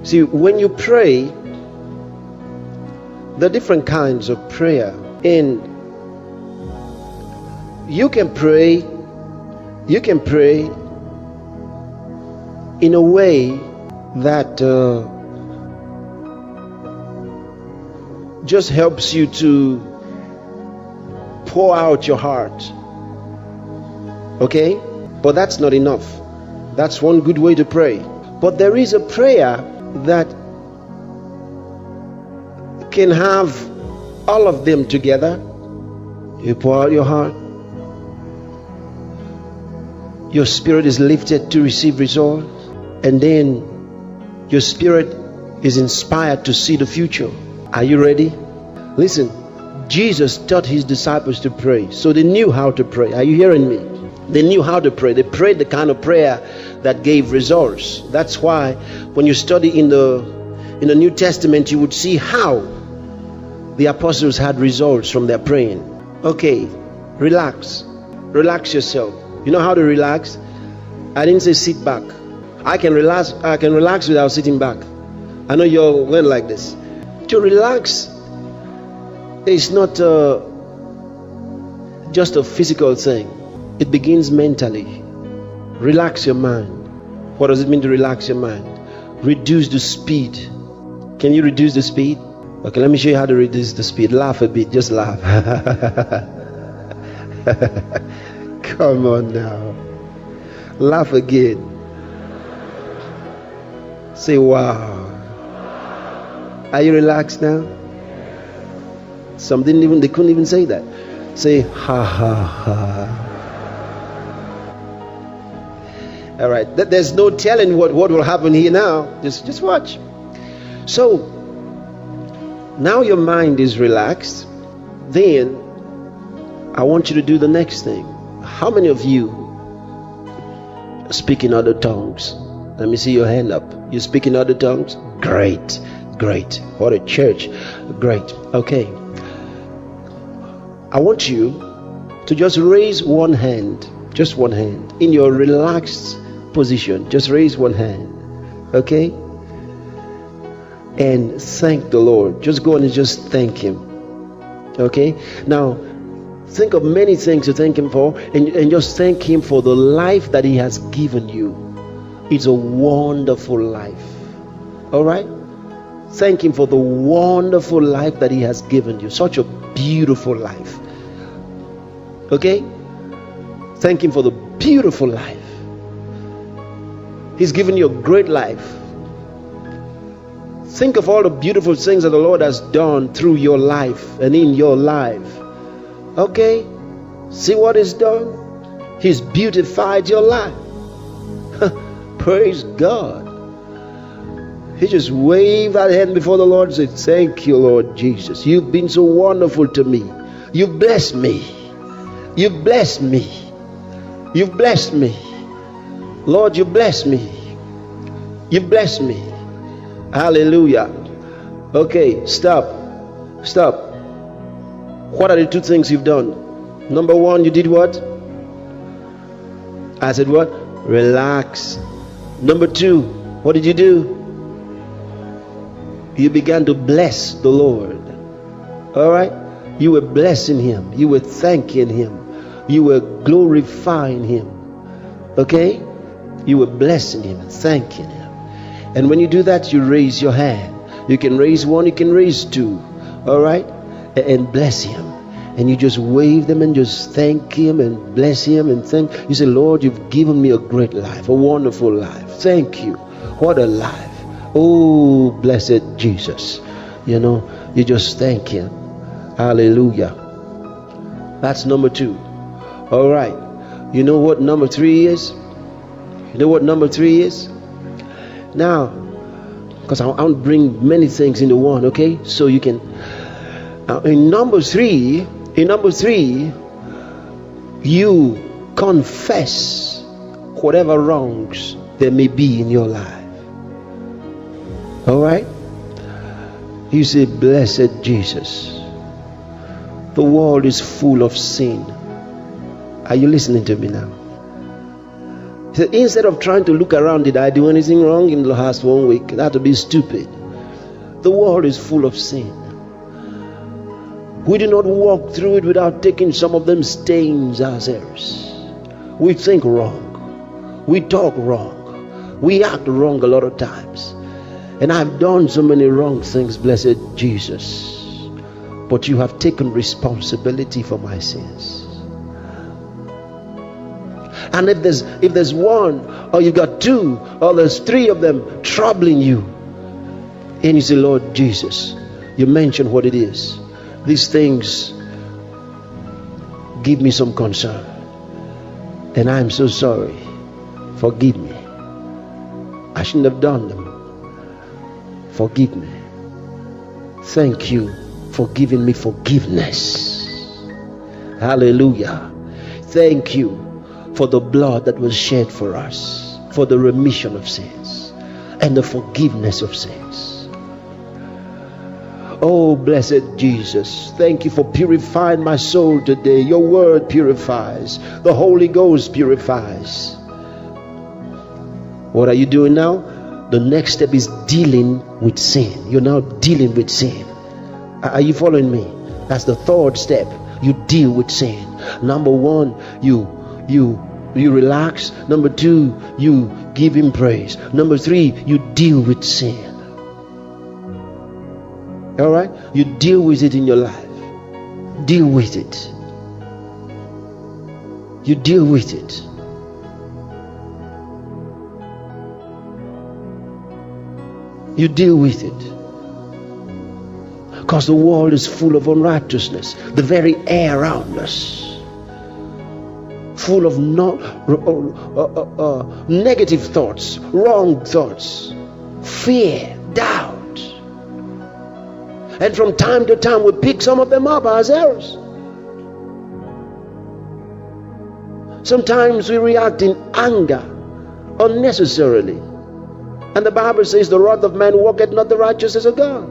See, when you pray, there are different kinds of prayer. And you can pray in a way that just helps you to pour out your heart. Okay? But that's not enough. That's one good way to pray. But there is a prayer that can have all of them together. You pour out your heart. Your spirit is lifted to receive results. And then your spirit is inspired to see the future. Are you ready? Listen, Jesus taught his disciples to pray. So they knew how to pray. Are you hearing me? They knew how to pray. They prayed the kind of prayer that gave results. That's why when you study in the New Testament, you would see how the apostles had results from their praying. Okay, relax. Relax yourself. You know how to relax? I didn't say sit back. I can relax without sitting back. I know you all went like this. To relax is not just a physical thing. It begins mentally. Relax your mind. What does it mean to relax your mind? Reduce the speed. Can you reduce the speed? Okay, let me show you how to reduce the speed. Laugh a bit. Just laugh. Come on now. Laugh again. Say wow. Are you relaxed now? Some they couldn't even say that. Say ha ha ha. All right. There's no telling what will happen here now. Just watch. So now your mind is relaxed. Then I want you to do the next thing. How many of you speak in other tongues? Let me see your hand up. You speak in other tongues? Great. What a church. Great. Okay. I want you to just raise one hand. Just one hand. In your relaxed position. Just raise one hand. Okay? And thank the Lord. Just go on and just thank him. Okay? Now, think of many things to thank him for, and just thank him for the life that he has given you. It's a wonderful life. All right? Thank him for the wonderful life that he has given you. Such a beautiful life. Okay? Thank him for the beautiful life. He's given you a great life. Think of all the beautiful things that the Lord has done through your life and in your life. Okay? See what he's done? He's beautified your life. Praise God. He just waved that hand before the Lord and said, thank you, Lord Jesus. You've been so wonderful to me. You've blessed me. You've blessed me. You've blessed me. Lord, you blessed me. You blessed me. Hallelujah. Okay, stop. What are the two things you've done? Number one, you did what? I said what? Relax. Number two, what did you do? You began to bless the Lord. All right? You were blessing him. You were thanking him. You were glorifying him. Okay? You were blessing him and thanking him. And when you do that, you raise your hand. You can raise one, you can raise two. All right? And bless him. And you just wave them and just thank him and bless him and thank. You say, Lord, you've given me a great life, a wonderful life. Thank you. What a life. Oh, blessed Jesus. You know, you just thank him. Hallelujah. That's number two. All right. You know what number three is? You know what number three is? Now, because I want to bring many things into one, okay? So you can. In number three, you confess whatever wrongs there may be in your life. All right? You say, blessed Jesus. The world is full of sin. Are you listening to me now? So instead of trying to look around, did I do anything wrong in the last 1 week? That would be stupid. The world is full of sin. We do not walk through it without taking some of them stains ourselves. We think wrong. We talk wrong. We act wrong a lot of times. And I've done so many wrong things, blessed Jesus. But you have taken responsibility for my sins. And if there's one, or you got two, or there's three of them troubling you, and you say, Lord Jesus, you mention what it is. These things give me some concern, and I'm so sorry. Forgive me. I shouldn't have done them. Forgive me. Thank you for giving me forgiveness. Hallelujah. Thank you for the blood that was shed for us, for the remission of sins and the forgiveness of sins. Oh, blessed Jesus, thank you for purifying my soul today. Your word purifies. The Holy Ghost purifies. What are you doing now? The next step is dealing with sin. You're now dealing with sin. Are you following me? That's the third step. You deal with sin. Number one, you relax. Number two, you give him praise. Number three, you deal with sin. All right? You deal with it in your life. Deal with it. You deal with it. You deal with it. Because the world is full of unrighteousness. The very air around us. Full of negative thoughts, wrong thoughts, fear, doubt. And from time to time we pick some of them up ourselves. Sometimes we react in anger unnecessarily. And the Bible says the wrath of man worketh not the righteousness of God.